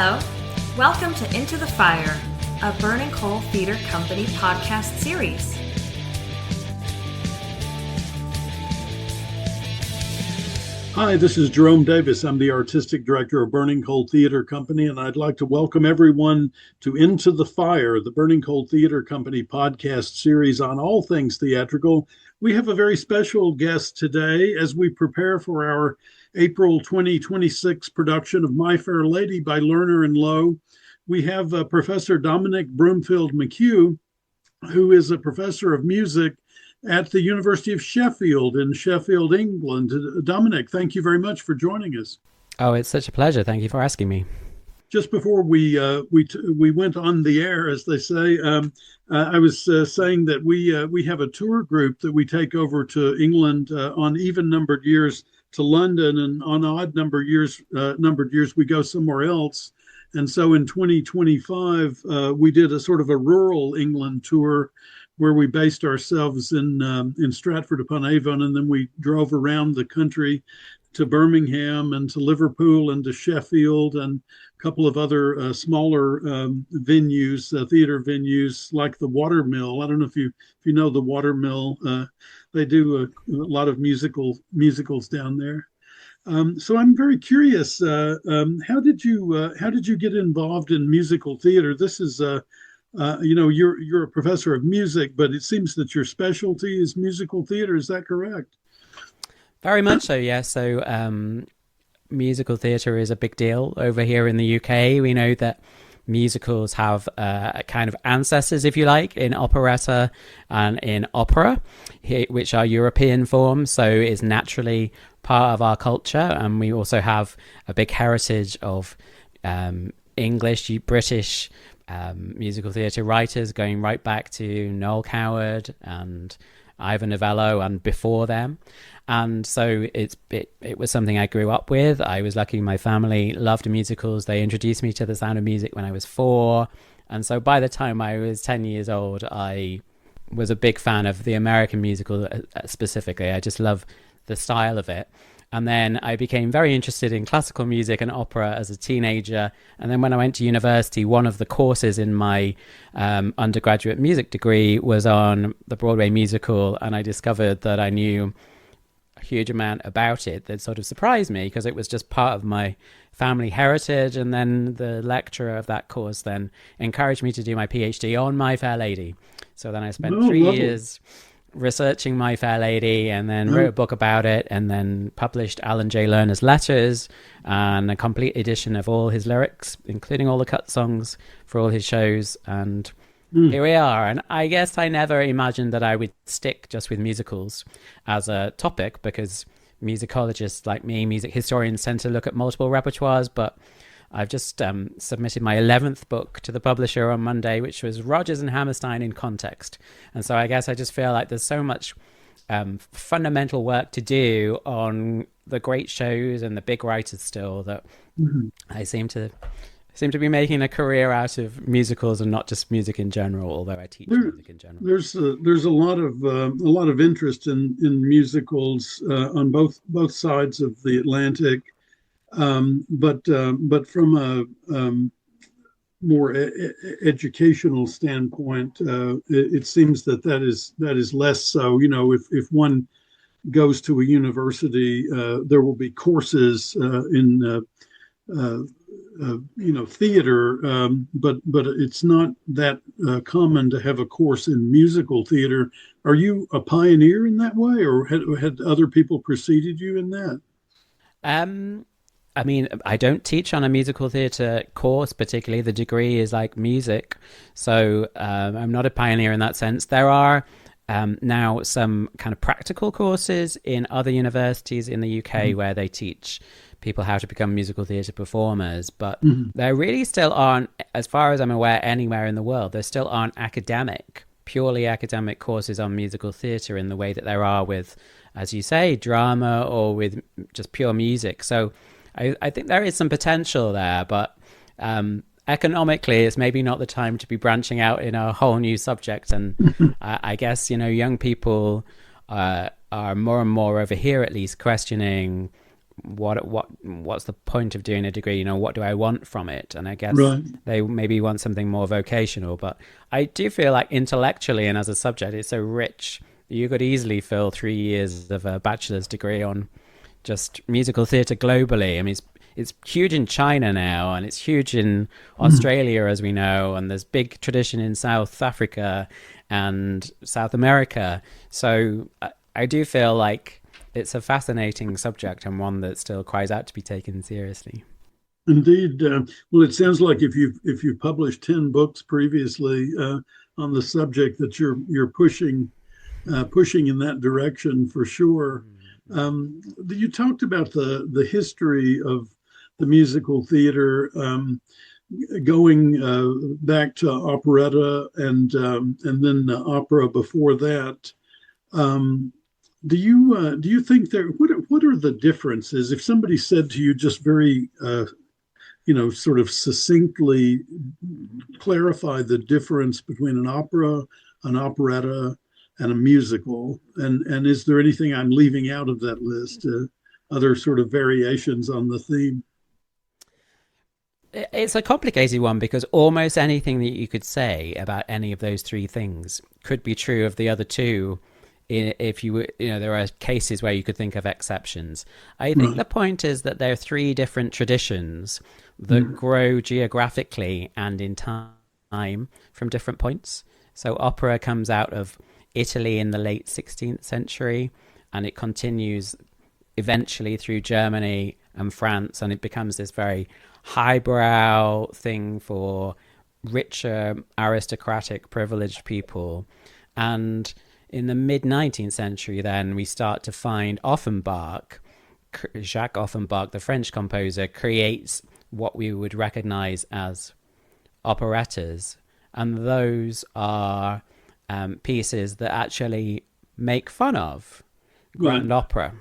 Hello, welcome to Into the Fire, a Burning Coal Theater Company podcast series. Hi, this is Jerome Davis. I'm the artistic director of Burning Coal Theater Company, and I'd like to welcome everyone to Into the Fire, the Burning Coal Theater Company podcast series on all things theatrical. We have a very special guest today as we prepare for our April 2026 production of My Fair Lady by Lerner and Loewe. We have Professor Dominic Broomfield-McHugh, who is a professor of music at the University of Sheffield in Sheffield, England. Dominic, thank you very much for joining us. Oh, it's such a pleasure. Thank you for asking me. Just before we went on the air, as they say, I was saying that we have a tour group that we take over to England on even-numbered years to London, and on odd-numbered years we go somewhere else. And so in 2025, we did a sort of a rural England tour where we based ourselves in Stratford-upon-Avon, and then we drove around the country to Birmingham and to Liverpool and to Sheffield and a couple of other smaller venues, theater venues like the Watermill. I don't know if you know the Watermill. They do a lot of musicals down there. So I'm very curious. How did you get involved in musical theater? This is you're a professor of music, but it seems that your specialty is musical theater. Is that correct? Very much so, yes. So musical theatre is a big deal over here in the UK. We know that musicals have a kind of ancestors, if you like, in operetta and in opera, which are European forms, so is naturally part of our culture. And we also have a big heritage of English, British musical theatre writers going right back to Noel Coward and Ivor Novello and before them. And so it was something I grew up with. I was lucky my family loved musicals. They introduced me to The Sound of Music when I was 4. And so by the time I was 10 years old, I was a big fan of the American musical specifically. I just love the style of it. And then I became very interested in classical music and opera as a teenager. And then when I went to university, one of the courses in my undergraduate music degree was on the Broadway musical. And I discovered that I knew a huge amount about it. That sort of surprised me because it was just part of my family heritage. And then the lecturer of that course then encouraged me to do my PhD on My Fair Lady. So then I spent 3 years researching My Fair Lady, and then wrote a book about it, and then published Alan J. Lerner's letters and a complete edition of all his lyrics, including all the cut songs for all his shows. And here we are. And I guess I never imagined that I would stick just with musicals as a topic, because musicologists like me, music historians, tend to look at multiple repertoires. But I've just submitted my 11th book to the publisher on Monday, which was Rodgers and Hammerstein in Context. And so I guess I just feel like there's so much fundamental work to do on the great shows and the big writers still that I seem to be making a career out of musicals and not just music in general, although I teach music in general. There's a lot of interest in musicals on both sides of the Atlantic. But from a more educational standpoint, it seems that is less so. You know, if one goes to a university, there will be courses in theater, but it's not that common to have a course in musical theater. Are you a pioneer in that way, or had other people preceded you in that? I mean, I don't teach on a musical theatre course particularly. The degree is like music. So I'm not a pioneer in that sense. There are now some kind of practical courses in other universities in the UK where they teach people how to become musical theatre performers. But there really still aren't, as far as I'm aware, anywhere in the world, there still aren't purely academic courses on musical theatre in the way that there are with, as you say, drama or with just pure music. So I think there is some potential there, but economically, it's maybe not the time to be branching out in a whole new subject. And I guess, young people are more and more over here, at least, questioning what's the point of doing a degree? You know, what do I want from it? And I guess Right. they maybe want something more vocational. But I do feel like intellectually and as a subject, it's so rich. You could easily fill 3 years of a bachelor's degree on just musical theatre globally. I mean, it's huge in China now, and it's huge in Australia, as we know, and there's big tradition in South Africa and South America. So I do feel like it's a fascinating subject and one that still cries out to be taken seriously. Indeed. Well, it sounds like if you've published 10 books previously on the subject, that you're pushing in that direction for sure. You talked about the history of the musical theater, going back to operetta and then opera before that. Do you think what are the differences? If somebody said to you just very sort of succinctly clarify the difference between an opera, an operetta, and a musical, and is there anything I'm leaving out of that list? Other sort of variations on the theme? It's a complicated one because almost anything that you could say about any of those three things could be true of the other two. If there are cases where you could think of exceptions. I think the point is that there are three different traditions that grow geographically and in time from different points. So opera comes out of Italy in the late 16th century, and it continues eventually through Germany and France, and it becomes this very highbrow thing for richer, aristocratic, privileged people. And in the mid-19th century, then, we start to find Offenbach, Jacques Offenbach, the French composer, creates what we would recognize as operettas. And those are pieces that actually make fun of grand opera.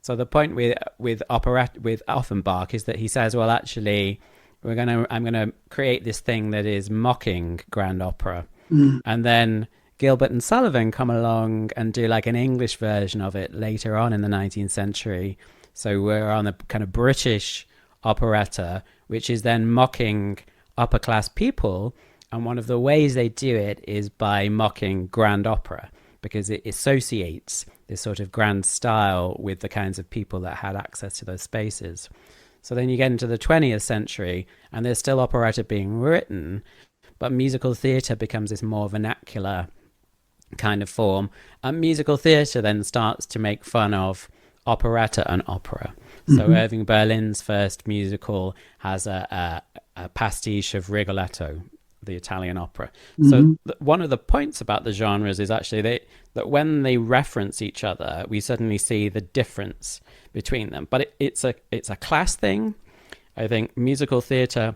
So the point with Offenbach is that he says, well, actually, I'm gonna create this thing that is mocking grand opera, and then Gilbert and Sullivan come along and do like an English version of it later on in the 19th century. So we're on a kind of British operetta, which is then mocking upper class people. And one of the ways they do it is by mocking grand opera, because it associates this sort of grand style with the kinds of people that had access to those spaces. So then you get into the 20th century and there's still operetta being written, but musical theatre becomes this more vernacular kind of form. And musical theatre then starts to make fun of operetta and opera. So Irving Berlin's first musical has a pastiche of Rigoletto, the Italian opera. So one of the points about the genres is actually that when they reference each other, we suddenly see the difference between them. But it's a class thing. I think musical theatre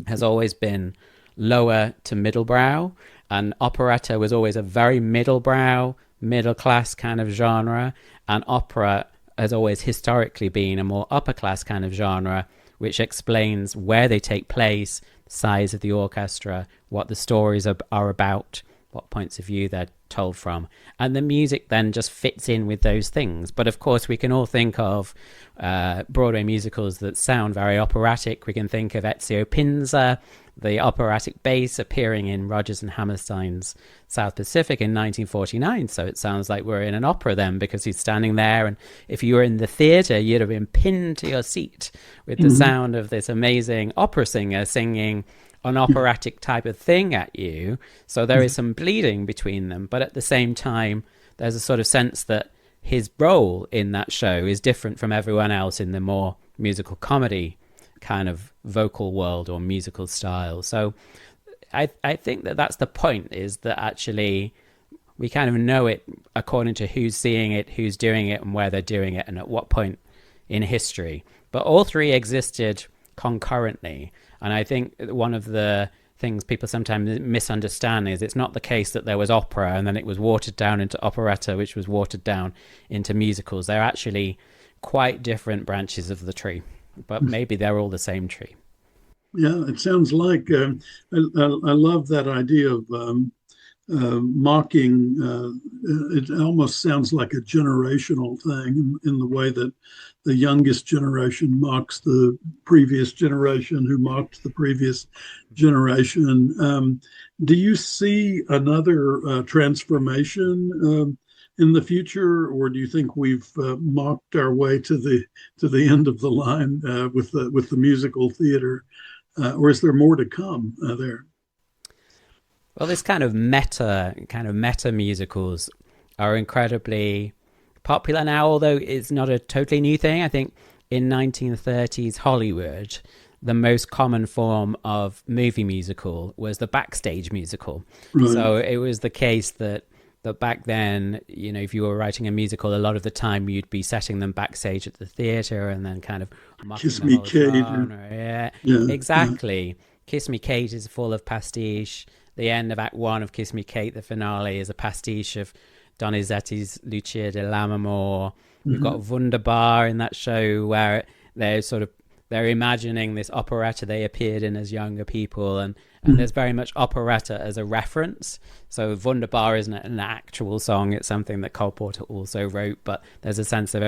has always been lower to middle brow, and operetta was always a very middle brow, middle class kind of genre, and opera has always historically been a more upper class kind of genre, which explains where they take place, size of the orchestra, what the stories are about, what points of view they're told from. And the music then just fits in with those things. But of course, we can all think of Broadway musicals that sound very operatic. We can think of Ezio Pinza, the operatic bass appearing in Rodgers and Hammerstein's South Pacific in 1949. So it sounds like we're in an opera then, because he's standing there. And if you were in the theatre, you'd have been pinned to your seat with the sound of this amazing opera singer singing an operatic type of thing at you. So there is some bleeding between them. But at the same time, there's a sort of sense that his role in that show is different from everyone else in the more musical comedy kind of vocal world or musical style. So I think that's the point, is that actually we kind of know it according to who's seeing it, who's doing it, and where they're doing it, and at what point in history. But all three existed concurrently. And I think one of the things people sometimes misunderstand is it's not the case that there was opera and then it was watered down into operetta, which was watered down into musicals. They're actually quite different branches of the tree, but maybe they're all the same tree. Yeah, it sounds like I love that idea of mocking. It almost sounds like a generational thing in the way that the youngest generation mocks the previous generation, who mocked the previous generation. Do you see another transformation in the future, or do you think we've mocked our way to the end of the line with the musical theater, or is there more to come there? Well, this kind of meta musicals are incredibly popular now, although it's not a totally new thing. I think in 1930s Hollywood, the most common form of movie musical was the backstage musical. Right. So it was the case that back then, you know, if you were writing a musical, a lot of the time you'd be setting them backstage at the theater and then kind of Kiss Me Kate. Yeah, exactly. Yeah. Kiss Me Kate is full of pastiche. The end of Act 1 of Kiss Me Kate, the finale, is a pastiche of Donizetti's Lucia di Lammermoor. We've got Wunderbar in that show where they're imagining this operetta they appeared in as younger people, and there's very much operetta as a reference. So Wunderbar isn't an actual song, it's something that Cole Porter also wrote, but there's a sense of,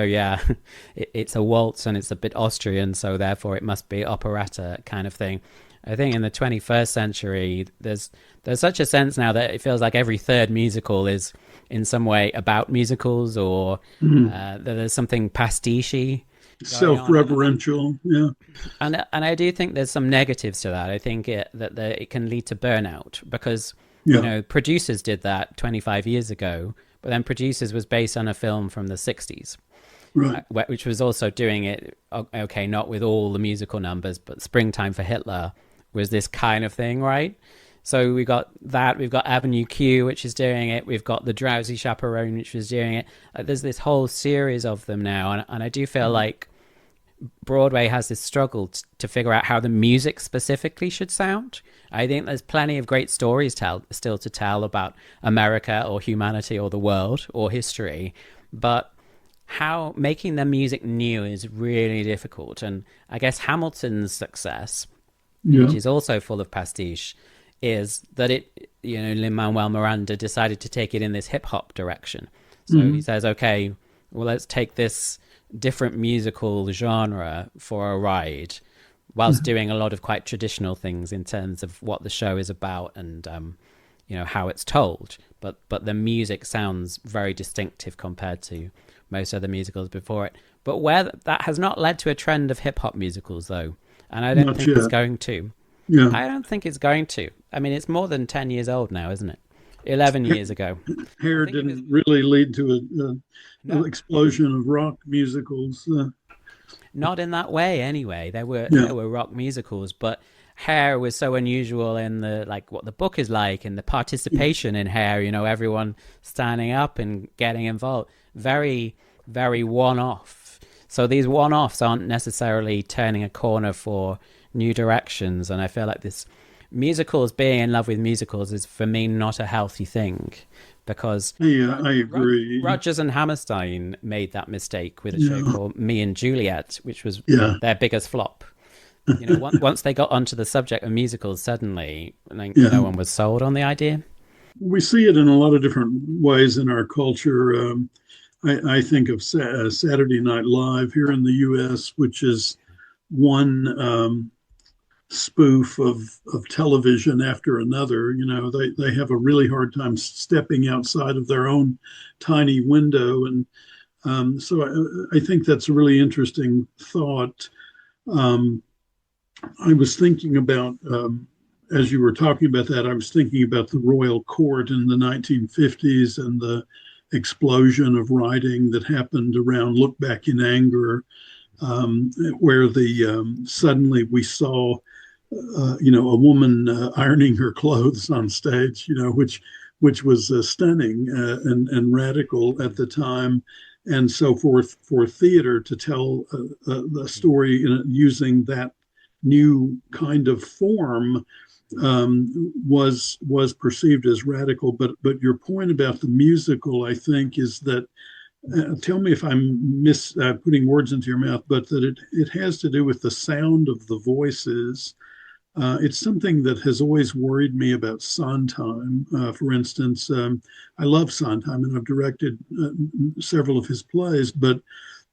it's a waltz and it's a bit Austrian, so therefore it must be operetta kind of thing. I think in the 21st century, there's such a sense now that it feels like every third musical is in some way about musicals, or that there's something pastiche, self-referential. Yeah. And I do think there's some negatives to that. I think that it can lead to burnout, because you know, Producers did that 25 years ago, but then Producers was based on a film from the 60s. Right. Which was also doing it, okay, not with all the musical numbers, but Springtime for Hitler was this kind of thing, right? So we got that. We've got Avenue Q, which is doing it. We've got The Drowsy Chaperone, which was doing it. There's this whole series of them now, and I do feel like Broadway has this struggle to figure out how the music specifically should sound. I think there's plenty of great stories still to tell about America or humanity or the world or history, but how making the music new is really difficult. And I guess Hamilton's success, which is also full of pastiche, is that Lin-Manuel Miranda decided to take it in this hip hop direction. So he says, okay, well, let's take this different musical genre for a ride, whilst doing a lot of quite traditional things in terms of what the show is about and how it's told. But the music sounds very distinctive compared to most other musicals before it. But where that has not led to a trend of hip hop musicals, though, and I don't think it's going to. Yeah. I don't think it's going to. I mean, it's more than 10 years old now, isn't it? 11 years ago. Hair didn't really lead to an explosion of rock musicals. Not in that way, anyway. There were rock musicals, but Hair was so unusual in what the book is like, and the participation in Hair. Everyone standing up and getting involved. Very, very one-off. So these one-offs aren't necessarily turning a corner for new directions, and I feel like this musicals, being in love with musicals, is for me not a healthy thing, because I agree. Rodgers and Hammerstein made that mistake with a show called Me and Juliet, which was their biggest flop. Once they got onto the subject of musicals, suddenly no one was sold on the idea. We see it in a lot of different ways in our culture. I think of Saturday Night Live here in the U.S., which is one spoof of television after another. They have a really hard time stepping outside of their own tiny window. And so I think that's a really interesting thought. I was thinking about, as you were talking about that, I was thinking about the royal court in the 1950s and the explosion of writing that happened around Look Back in Anger, where suddenly we saw a woman ironing her clothes on stage, which was stunning and radical at the time. And so for theater to tell the story using that new kind of form was perceived as radical. But your point about the musical, I think, is that tell me if I'm putting words into your mouth, but that it has to do with the sound of the voices. It's something that has always worried me about Sondheim. For instance, I love Sondheim, and I've directed several of his plays, but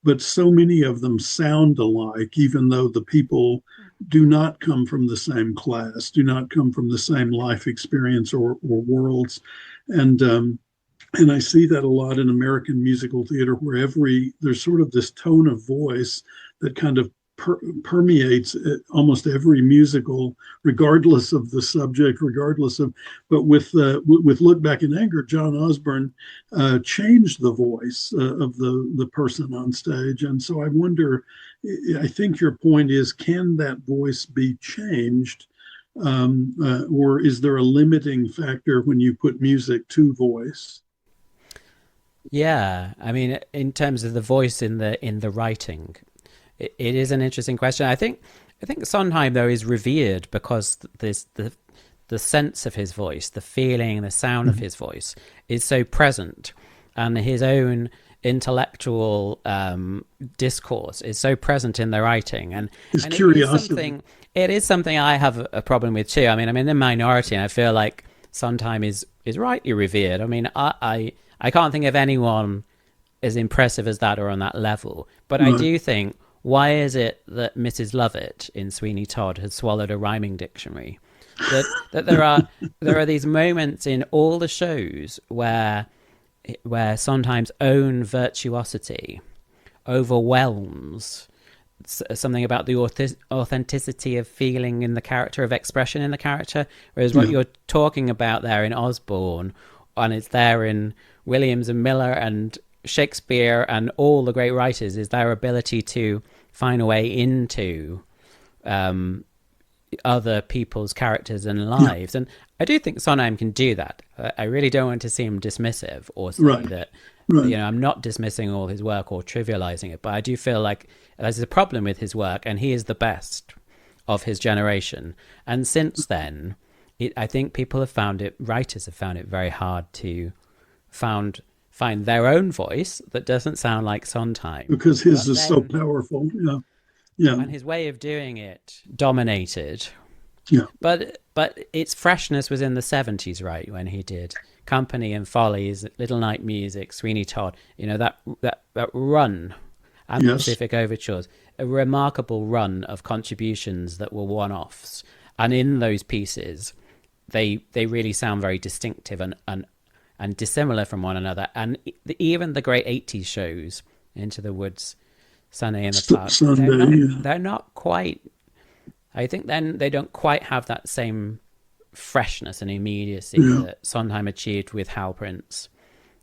but so many of them sound alike, even though the people do not come from the same class, do not come from the same life experience or worlds. And I see that a lot in American musical theater, where there's sort of this tone of voice that kind of permeates almost every musical, regardless of the subject, but with Look Back in Anger, John Osborne changed the voice of the person on stage. And so I wonder, I think your point is, can that voice be changed? Or is there a limiting factor when you put music to voice? Yeah, I mean, in terms of the voice in the writing, it is an interesting question. I think Sondheim, though, is revered because the sense of his voice, the feeling, the sound of his voice is so present, and his own intellectual discourse is so present in the writing, and curiosity. It is something I have a problem with too. I mean, I'm in the minority, and I feel like Sondheim is rightly revered. I mean, I can't think of anyone as impressive as that or on that level, but I do think, why is it that Mrs. Lovett in Sweeney Todd has swallowed a rhyming dictionary? That there are these moments in all the shows where Sondheim's own virtuosity overwhelms something about the authenticity of feeling in the character, of expression in the character, whereas what you're talking about there in Osborne, and it's there in Williams and Miller and Shakespeare and all the great writers, is their ability to find a way into other people's characters and lives. And I do think Sondheim can do that. I really don't want to seem dismissive or say that, I'm not dismissing all his work or trivializing it, but I do feel like there's a problem with his work, and he is the best of his generation. And since then, I think writers have found it very hard to find their own voice that doesn't sound like Sondheim. Because his is so powerful. Yeah. And his way of doing it dominated. Yeah. But its freshness was in the 70s, right, when he did Company and Follies, Little Night Music, Sweeney Todd, that run, and Pacific Overtures, a remarkable run of contributions that were one-offs. And in those pieces, they really sound very distinctive and dissimilar from one another. And even the great 80s shows, Into the Woods, Sunday in the Park, they're not quite, I think then they don't quite have that same freshness and immediacy that Sondheim achieved with Hal Prince.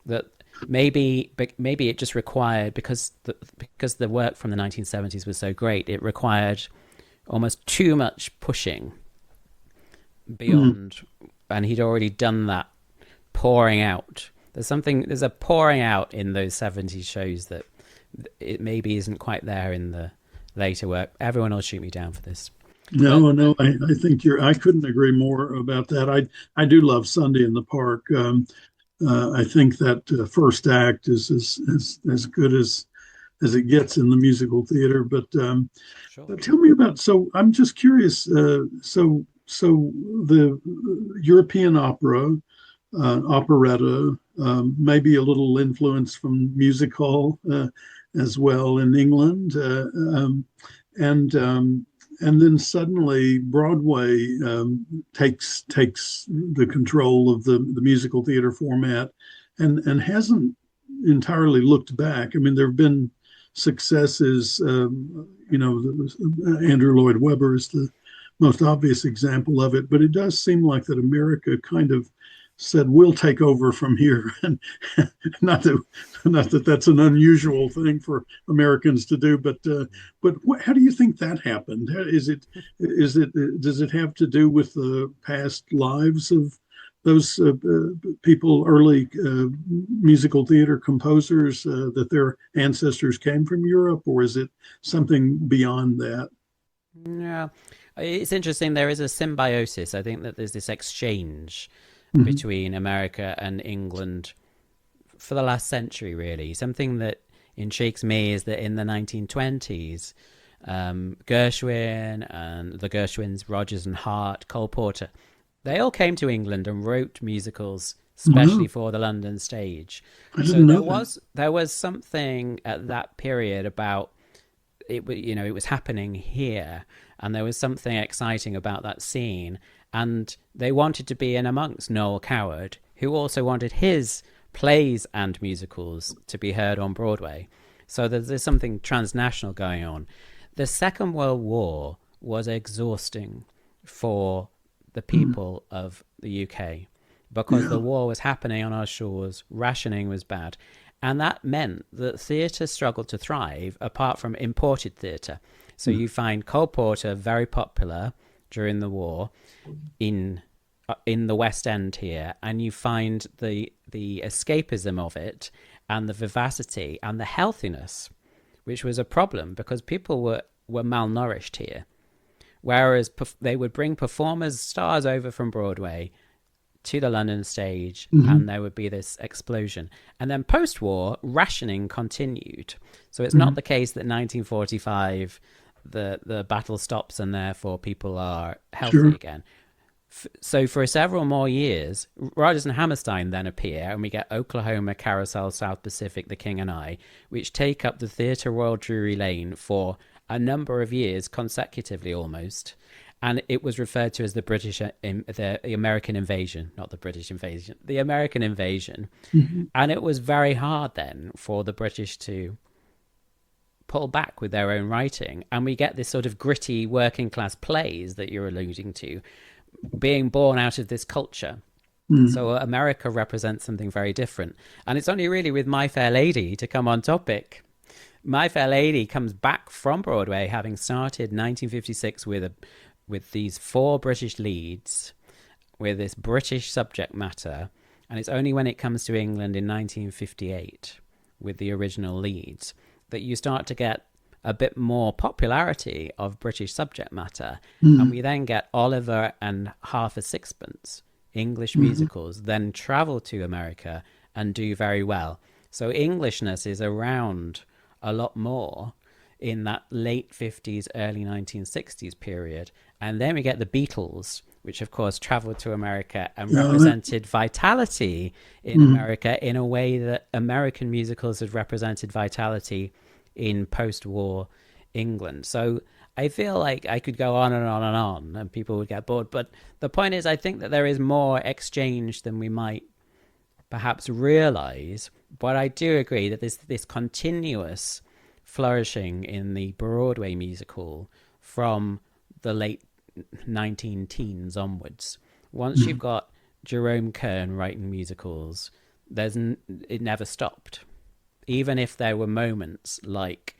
That maybe it just required, because the work from the 1970s was so great, it required almost too much pushing beyond, and he'd already done that pouring out. There's a pouring out in those 70s shows that it maybe isn't quite there in the later work. Everyone will shoot me down for this. No, I think I couldn't agree more about that. I do love Sunday in the Park. I think that first act is as good as it gets in the musical theater. But tell me about, so I'm just curious, so the European opera, operetta, maybe a little influence from music hall as well in England, and then suddenly Broadway takes the control of the musical theater format, and hasn't entirely looked back. I mean, there have been successes. Andrew Lloyd Webber is the most obvious example of it, but it does seem like that America kind of said, we'll take over from here. And not that that's an unusual thing for Americans to do, but how do you think that happened? Does it have to do with the past lives of those people, early musical theater composers, that their ancestors came from Europe, or is it something beyond that? Yeah, it's interesting. There is a symbiosis. I think that there's this exchange between America and England for the last century, really. Something that intrigues me is that in the 1920s, Gershwin and the Gershwins, Rodgers and Hart, Cole Porter, they all came to England and wrote musicals especially for the London stage. I didn't know There was something at that period about it. It was happening here, and there was something exciting about that scene. And they wanted to be in amongst Noel Coward, who also wanted his plays and musicals to be heard on Broadway. So there's something transnational going on. The Second World War was exhausting for the people of the UK because the war was happening on our shores, rationing was bad. And that meant that theatre struggled to thrive apart from imported theatre. So you find Cole Porter very popular during the war in the West End here, and you find the escapism of it and the vivacity and the healthiness, which was a problem because people were malnourished here. Whereas they would bring performers, stars over from Broadway to the London stage, and there would be this explosion. And then post-war, rationing continued. So it's not the case that 1945, the battle stops and therefore people are healthy again. So for several more years, Rodgers and Hammerstein then appear, and we get Oklahoma, Carousel, South Pacific, The King and I, which take up the Theatre Royal Drury Lane for a number of years consecutively almost. And it was referred to as the American invasion, not the British invasion, the American invasion. And it was very hard then for the British to pull back with their own writing. And we get this sort of gritty working class plays that you're alluding to being born out of this culture. So America represents something very different. And it's only really with My Fair Lady, to come on topic, My Fair Lady comes back from Broadway, having started 1956 with these 4 British leads, with this British subject matter. And it's only when it comes to England in 1958 with the original leads that you start to get a bit more popularity of British subject matter. And we then get Oliver and Half a Sixpence, English musicals, then travel to America and do very well. So Englishness is around a lot more in that late 50s, early 1960s period. And then we get the Beatles, which of course traveled to America and represented vitality in America in a way that American musicals had represented vitality in post-war England. So I feel like I could go on and on and on and people would get bored. But the point is, I think that there is more exchange than we might perhaps realize. But I do agree that there's this continuous flourishing in the Broadway musical from the late 19-teens onwards. Once you've got Jerome Kern writing musicals, it never stopped. Even if there were moments like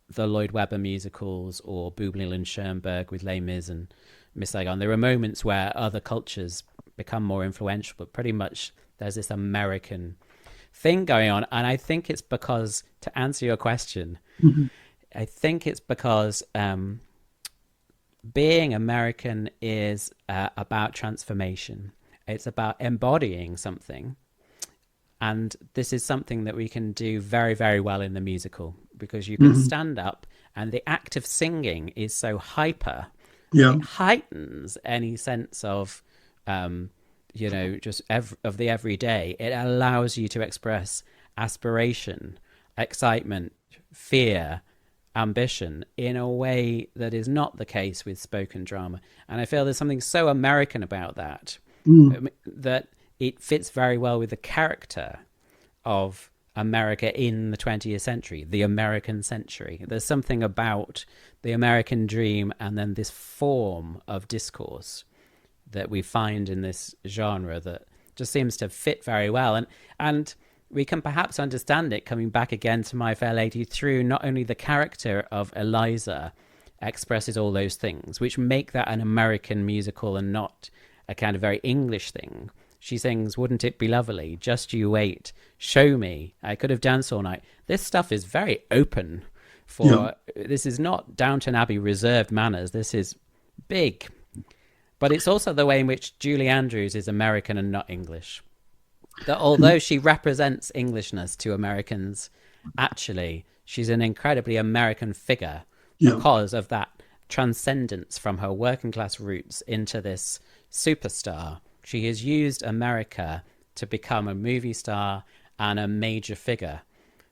the Lloyd Webber musicals or Boublil and Schoenberg with Les Mis and Miss Saigon, there were moments where other cultures become more influential, but pretty much there's this American thing going on. And I think it's because, to answer your question, I think it's because being American is about transformation. It's about embodying something. And this is something that we can do very, very well in the musical, because you can stand up and the act of singing is so hyper. It heightens any sense of, just of the everyday. It allows you to express aspiration, excitement, fear, ambition in a way that is not the case with spoken drama. And I feel there's something so American about that, that it fits very well with the character of America in the 20th century, the American century. There's something about the American dream and then this form of discourse that we find in this genre that just seems to fit very well. And we can perhaps understand it, coming back again to My Fair Lady, through not only the character of Eliza expresses all those things, which make that an American musical and not a kind of very English thing. She sings, "Wouldn't it be lovely? Just you wait. Show me. I could have danced all night." This stuff is very open this is not Downton Abbey reserved manners. This is big. But it's also the way in which Julie Andrews is American and not English. That although she represents Englishness to Americans, actually, she's an incredibly American figure because of that transcendence from her working class roots into this superstar. She has used America to become a movie star and a major figure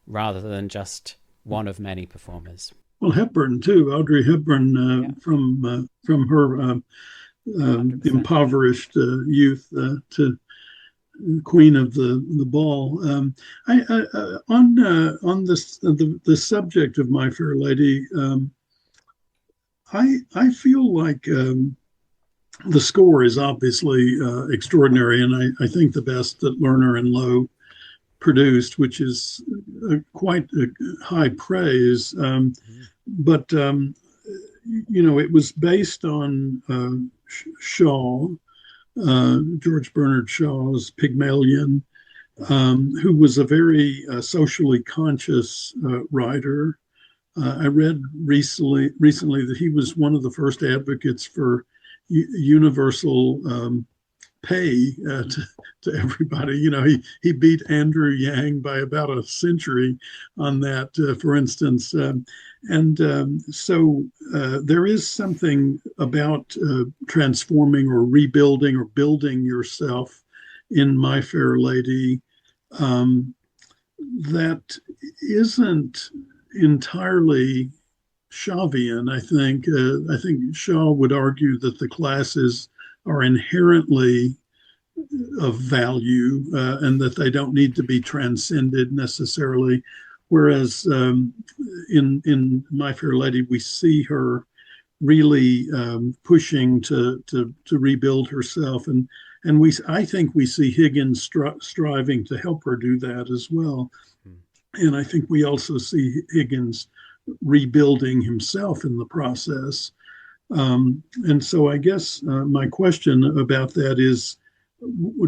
rather than just one of many performers. Well, Hepburn too, Audrey Hepburn, from her impoverished youth to Queen of the Ball. On this the subject of My Fair Lady, I feel like the score is obviously extraordinary, and I think the best that Lerner and Loewe produced, which is quite high praise. But it was based on Shaw, George Bernard Shaw's Pygmalion, who was a very socially conscious writer. I read recently that he was one of the first advocates for universal pay to everybody. He beat Andrew Yang by about a century on that, for instance. So there is something about transforming or rebuilding or building yourself in My Fair Lady that isn't entirely Shavian. I think Shaw would argue that the classes are inherently of value and that they don't need to be transcended necessarily. Whereas in My Fair Lady, we see her really pushing to rebuild herself, and I think we see Higgins striving to help her do that as well. And I think we also see Higgins rebuilding himself in the process. And so I guess my question about that is,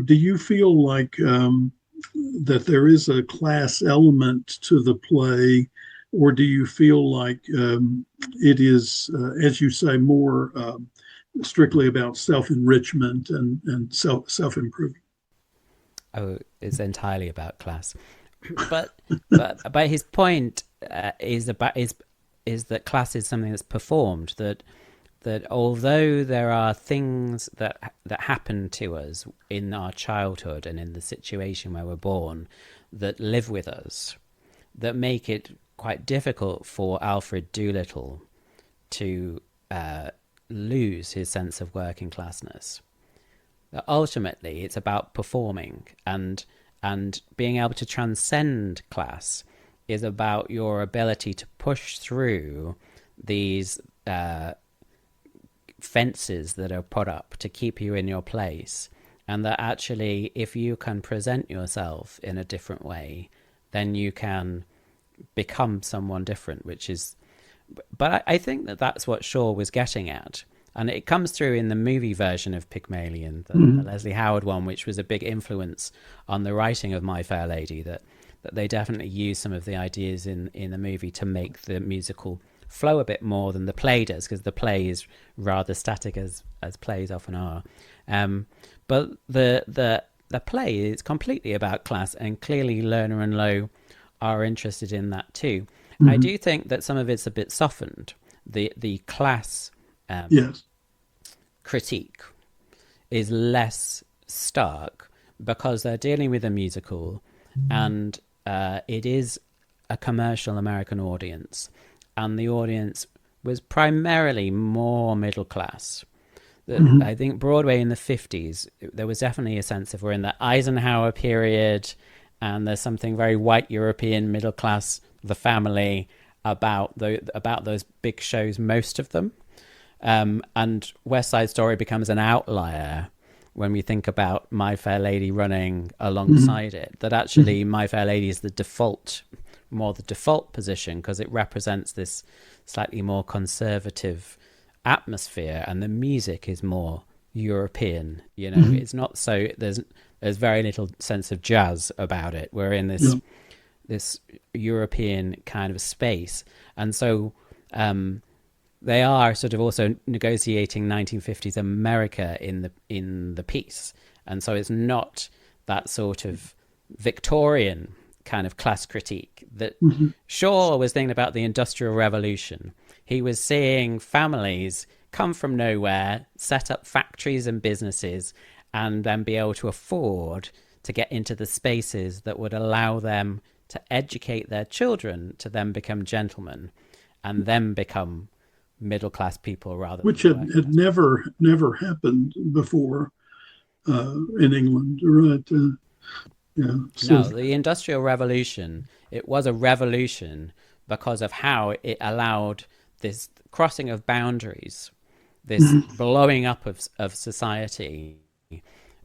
do you feel like that there is a class element to the play, or do you feel like it is, as you say, more strictly about self-enrichment and self-improvement? Oh, it's entirely about class. But his point is that class is something that's performed, that although there are things that happen to us in our childhood and in the situation where we're born that live with us, that make it quite difficult for Alfred Doolittle to lose his sense of working classness. That ultimately, it's about performing, and being able to transcend class is about your ability to push through these fences that are put up to keep you in your place, and that actually if you can present yourself in a different way, then you can become someone different, but I think that's what Shaw was getting at, and it comes through in the movie version of Pygmalion, the Leslie Howard one, which was a big influence on the writing of My Fair Lady, that they definitely use some of the ideas in the movie to make the musical flow a bit more than the play does, because the play is rather static, as plays often are. But the play is completely about class, and clearly Lerner and Loewe are interested in that too. I do think that some of it's a bit softened. The class critique is less stark because they're dealing with a musical, and it is a commercial American audience, and the audience was primarily more middle class. I think Broadway in the 50s, there was definitely a sense of we're in the Eisenhower period, and there's something very white European middle class, the family, about those big shows, most of them. And West Side Story becomes an outlier when we think about My Fair Lady running alongside it, that actually My Fair Lady is the default position, because it represents this slightly more conservative atmosphere, and the music is more European. It's not so, there's very little sense of jazz about it. We're in this European kind of space, and so they are sort of also negotiating 1950s America in the piece, and so it's not that sort of Victorian kind of class critique that Shaw was thinking about. The Industrial Revolution, he was seeing families come from nowhere, set up factories and businesses, and then be able to afford to get into the spaces that would allow them to educate their children to then become gentlemen and then become middle-class people rather which than had never happened before in England, right? Yeah. So, no, the Industrial Revolution, it was a revolution because of how it allowed this crossing of boundaries, this blowing up of society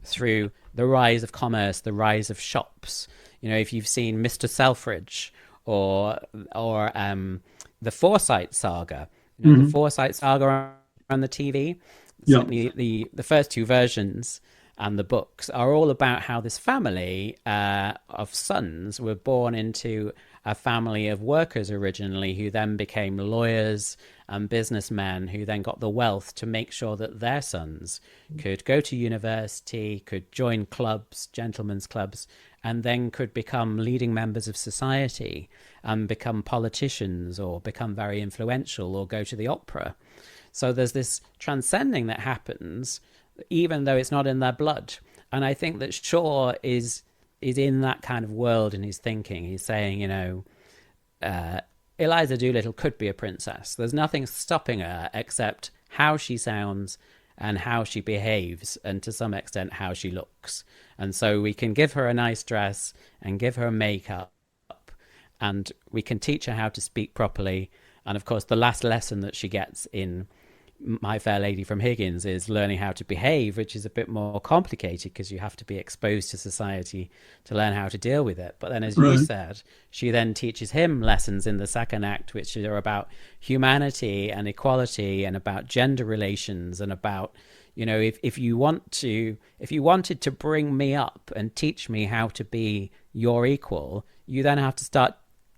through the rise of commerce, the rise of shops. You know, if you've seen Mr. Selfridge or the Forsyte Saga, you know, the Forsyte Saga on the TV, certainly the first two versions and the books are all about how this family of sons were born into a family of workers originally, who then became lawyers and businessmen, who then got the wealth to make sure that their sons could go to university, could join clubs, gentlemen's clubs, and then could become leading members of society and become politicians or become very influential or go to the opera. So there's this transcending that happens, even though it's not in their blood. And I think that Shaw is in that kind of world in his thinking. He's saying, you know, Eliza Doolittle could be a princess. There's nothing stopping her except how she sounds and how she behaves, and to some extent how she looks. And so we can give her a nice dress and give her makeup, and we can teach her how to speak properly. And of course, the last lesson that she gets in My Fair Lady from Higgins is learning how to behave, which is a bit more complicated because you have to be exposed to society to learn how to deal with it. But then, as you said, she then teaches him lessons in the second act, which are about humanity and equality and about gender relations and about, you know, if you wanted to bring me up and teach me how to be your equal, you then have to start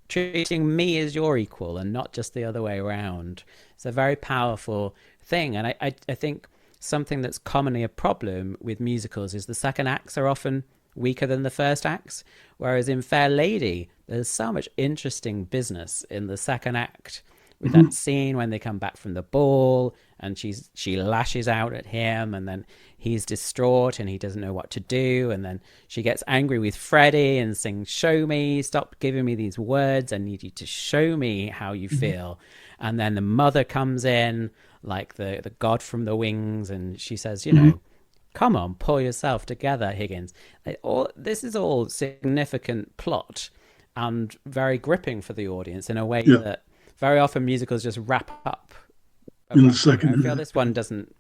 treating me as your equal and not just the other way around. It's a very powerful thing. And I think something that's commonly a problem with musicals is the second acts are often weaker than the first acts, whereas in Fair Lady, there's so much interesting business in the second act with that scene when they come back from the ball and she lashes out at him, and then he's distraught and he doesn't know what to do, and then she gets angry with Freddie and sings, "Show me, stop giving me these words, I need you to show me how you feel." And then the mother comes in like the god from the wings, and she says, you know, come on, pull yourself together, Higgins. This is all significant plot and very gripping for the audience in a way that very often musicals just wrap up. In the second, I feel this one doesn't.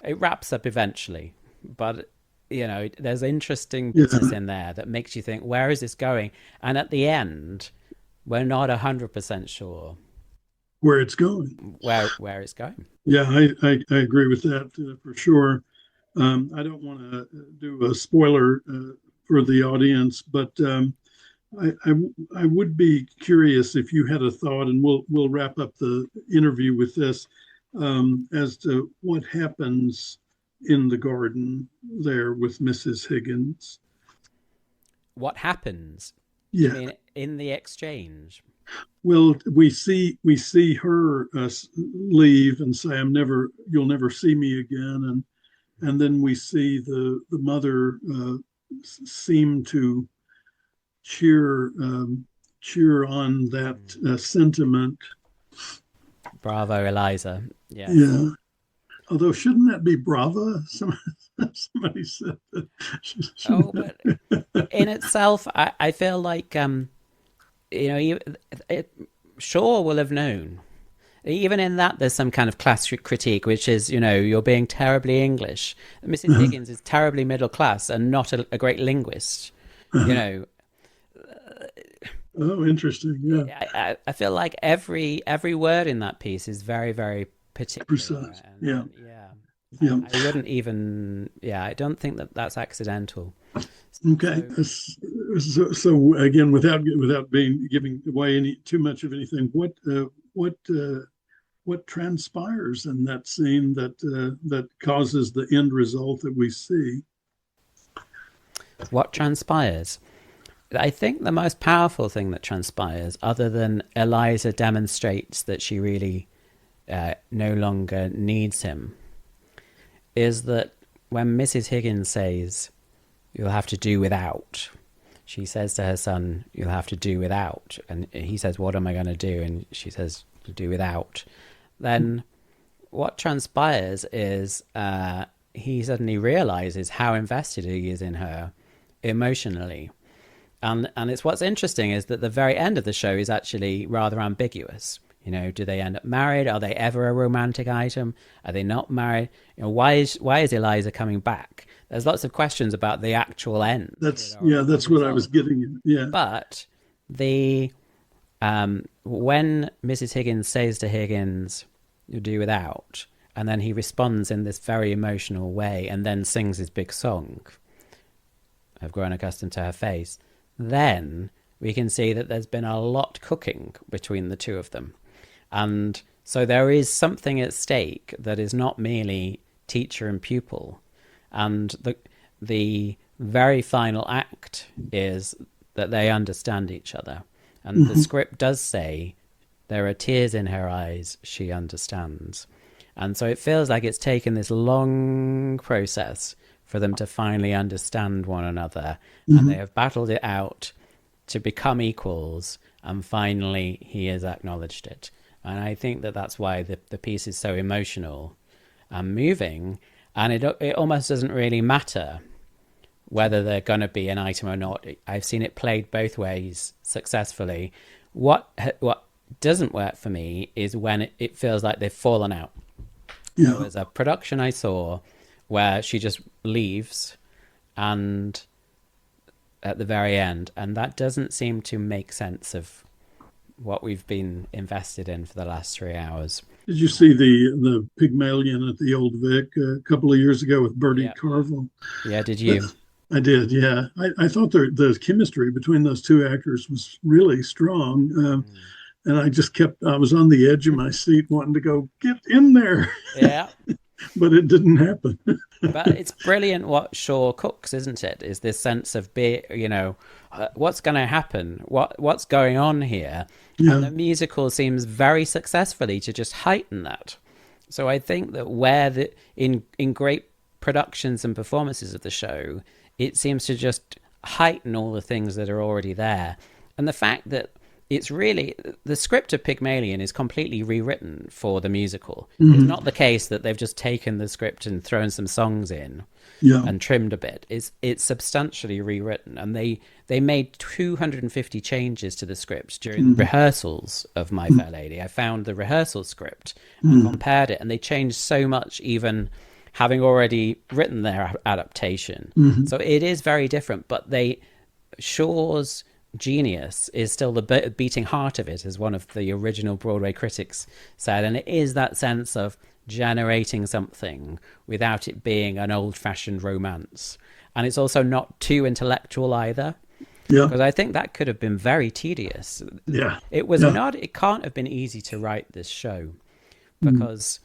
It wraps up eventually, but you know, there's interesting business in there that makes you think, where is this going? And at the end, we're not 100% sure where it's going. Where it's going. Yeah, I agree with that for sure. I don't want to do a spoiler for the audience, but I would be curious if you had a thought, and we'll wrap up the interview with this, as to what happens in the garden there with Mrs. Higgins. What happens? Yeah, I mean, in the exchange. Well, we see her leave and say, you'll never see me again, and then we see the mother seem to cheer on that sentiment. Bravo, Eliza. Yeah. Yeah. Although, shouldn't that be Brava? Somebody said that. But in itself, I feel like, Shaw will have known. Even in that, there's some kind of class critique, which is, you know, you're being terribly English. Mrs. Higgins is terribly middle class and not a great linguist. You know. Oh, interesting. Yeah. I feel like every word in that piece is very, very particular. Precise. Yeah. I wouldn't even. Yeah, I don't think that's accidental. Okay. So again, without giving away too much of anything, what transpires in that scene that causes the end result that we see? What transpires? I think the most powerful thing that transpires, other than Eliza demonstrates that she really no longer needs him, is that when Mrs. Higgins says, you'll have to do without. She says to her son, you'll have to do without. And he says, what am I going to do? And she says, do without. Then what transpires is he suddenly realizes how invested he is in her emotionally. And it's what's interesting is that the very end of the show is actually rather ambiguous. You know, do they end up married? Are they ever a romantic item? Are they not married? You know, why is Eliza coming back? There's lots of questions about the actual end. That's what I was getting at. Yeah. But the when Mrs. Higgins says to Higgins, "You do without," and then he responds in this very emotional way, and then sings his big song, "I've grown accustomed to her face," then we can see that there's been a lot cooking between the two of them. And so there is something at stake that is not merely teacher and pupil. And the very final act is that they understand each other. And the script does say, there are tears in her eyes, she understands. And so it feels like it's taken this long process for them to finally understand one another. And they have battled it out to become equals. And finally, he has acknowledged it. And I think that that's why the piece is so emotional and moving. And it almost doesn't really matter whether they're going to be an item or not. I've seen it played both ways successfully. What doesn't work for me is when it feels like they've fallen out. Yeah. There was a production I saw where she just leaves and at the very end, and that doesn't seem to make sense of what we've been invested in for the last 3 hours. Did you see the Pygmalion at the Old Vic a couple of years ago with Bertie Carvel? Yeah, did you? I did, yeah. I thought the chemistry between those two actors was really strong. And I was on the edge of my seat wanting to go, get in there. Yeah. But it didn't happen. But it's brilliant what Shaw cooks, isn't it? Is this sense of, what's going to happen? What's going on here? Yeah. And the musical seems very successfully to just heighten that. So I think that where in great productions and performances of the show, it seems to just heighten all the things that are already there. And the fact that it's really, the script of Pygmalion is completely rewritten for the musical. It's not the case that they've just taken the script and thrown some songs in and trimmed a bit. It's substantially rewritten. And they made 250 changes to the script during rehearsals of My Fair Lady. I found the rehearsal script and compared it, and they changed so much, even having already written their adaptation. So it is very different, but Shaw's genius is still the beating heart of it, as one of the original Broadway critics said, and it is that sense of generating something without it being an old-fashioned romance. And it's also not too intellectual either, because I think that could have been very tedious. It can't have been easy to write this show, because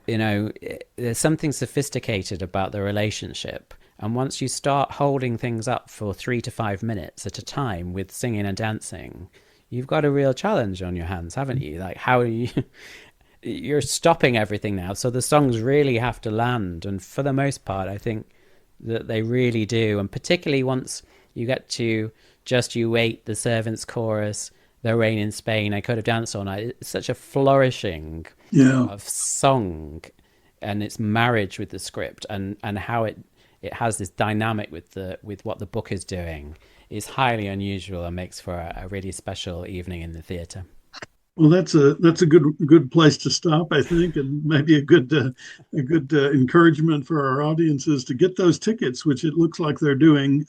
there's something sophisticated about the relationship. And once you start holding things up for 3 to 5 minutes at a time with singing and dancing, you've got a real challenge on your hands, haven't you? Like, how are you're stopping everything now. So the songs really have to land. And for the most part, I think that they really do. And particularly once you get to Just You Wait, the Servants' Chorus, The Rain in Spain, I Could Have Danced All Night. It's such a flourishing of song and its marriage with the script and how it has this dynamic with what the book is doing is highly unusual and makes for a really special evening in the theatre. Well, that's a good place to stop, I think, and maybe a good encouragement for our audiences to get those tickets, which it looks like they're doing.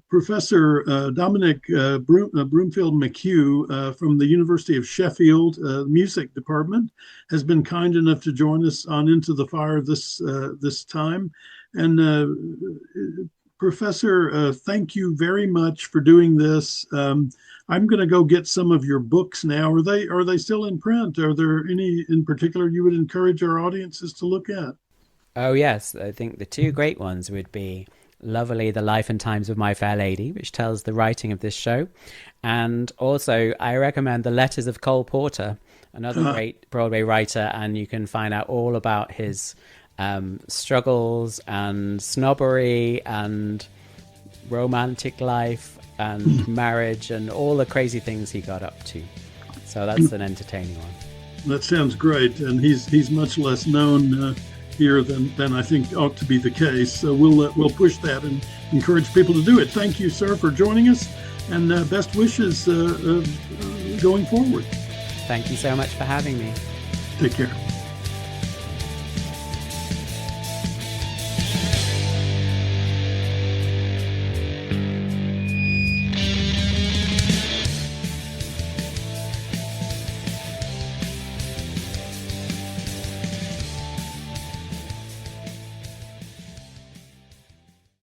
Professor Dominic Broomfield-McHugh from the University of Sheffield Music Department has been kind enough to join us on Into the Fire this time. And Professor, thank you very much for doing this. I'm going to go get some of your books now. Are they still in print? Are there any in particular you would encourage our audiences to look at? Oh, yes. I think the two great ones would be Lovely, The Life and Times of My Fair Lady, which tells the writing of this show. And also, I recommend The Letters of Cole Porter, another great Broadway writer, and you can find out all about his struggles and snobbery and romantic life and marriage and all the crazy things he got up to. So that's an entertaining one. That sounds great, and he's much less known here than I think ought to be the case. So we'll push that and encourage people to do it. Thank you, sir, for joining us, and best wishes going forward. Thank you so much for having me. Take care.